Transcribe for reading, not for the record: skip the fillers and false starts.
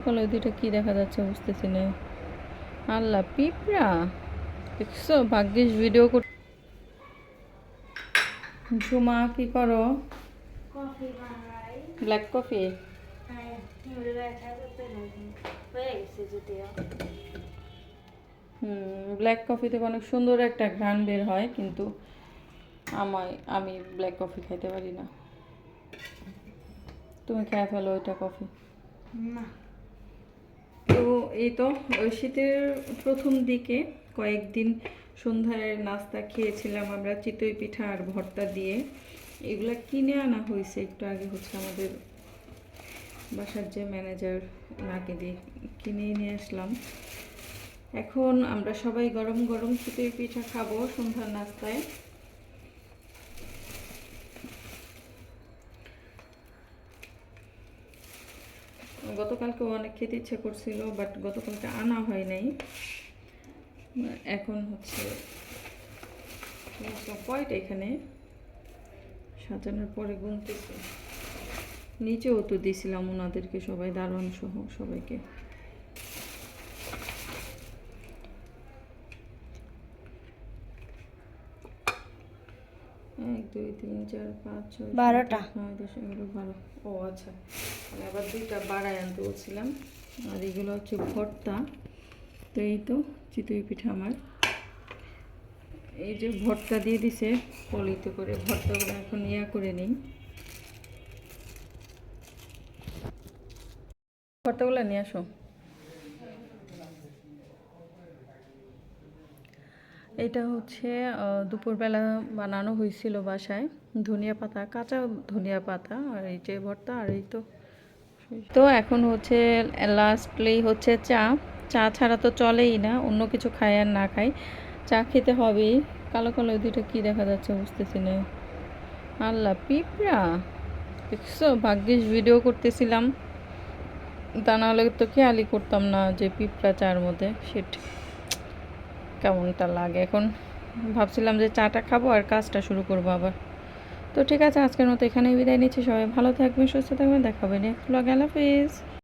বলো দুইটা কি দেখা যাচ্ছে বুঝতেছি না। আল্লাহ পিঁপড়া দেখছো, ভাগ্যিস ভিডিও কর। ঝুমা কি করো? কফি বানাই। Black coffee. হ্যাঁ, মুড়ি ব্যথা করতে নাকি হয়ে গেছে যদিও। ব্ল্যাক কফিতে অনেক সুন্দর একটা ঘ্রাণ বের হয়, কিন্তু আমি ব্ল্যাক কফি খাইতে পারি না। তুমি খেয়ে ফেলো ওইটা কফি। না, তো এই তো ওই শীতের প্রথম দিকে কয়েকদিন সন্ধ্যায় নাস্তা খেয়েছিলাম আমরা চিতই পিঠা আর ভর্তা দিয়ে। এগুলা কিনে আনা হয়েছে একটু আগে, হচ্ছে আমাদের বাসার যে ম্যানেজার ওনাকে দিয়ে কিনে নিয়ে আসলাম। এখন আমরা সবাই গরম গরম চিতই পিঠা খাবো সন্ধ্যার নাস্তায়। গতকালকে অনেক খেতে ইচ্ছে করছিল, বাট গতকালকে আনা হয় নাই। এখন হচ্ছে কয়টা এখানে সাজানোর পরে গুনতেছে। নিচেও তো দিয়েছিলাম ওনাদেরকে, সবাই দারোয়ান সহ সবাইকে। এক দুই তিন চার পাঁচ ছয় 12টা। 9 10 11 12। ও আচ্ছা, আমি আবার দুইটা বাড়ায় আনতে বলছিলাম। আর এগুলো হচ্ছে ভর্তা। তো এই তো চিতই পিঠা আমার, এই যে ভর্তা দিয়ে দিছে পলিতে করে, ভর্তাগুলো এখন ইয়া করে নিই। ভর্তাগুলো নিয়ে আসো। এটা হচ্ছে দুপুরবেলা বানানো হয়েছিল বাসায়, ধনিয়া পাতা, কাঁচা ধনিয়া পাতা, আর এই যে ভর্তা, আর এই তো। তো এখন হচ্ছে লাস্টলি হচ্ছে চা। চা ছাড়া তো চলেই না, অন্য কিছু খাই আর না খাই, চা খেতে হবেই। কালো কালো দুইটা কি দেখা যাচ্ছে বুঝতেছি না। আল্লাহ পিঁপড়া দেখছো, ভাগ্যিস ভিডিও করতেছিলাম, তা নাহলে তো খেয়ালই করতাম না যে পিঁপড়া চার মধ্যে। সেট কেমনটা লাগে এখন। ভাবছিলাম যে চাটা খাবো আর কাজটা শুরু করবো আবার। তো ঠিক আছে, আজকের মতো এখানেই বিদায় নিচ্ছি। সবাই ভালো থাকবেন, সুস্থ থাকবেন, দেখা হবে নেক্সট ব্লগে। আল্লাহ হাফিজ।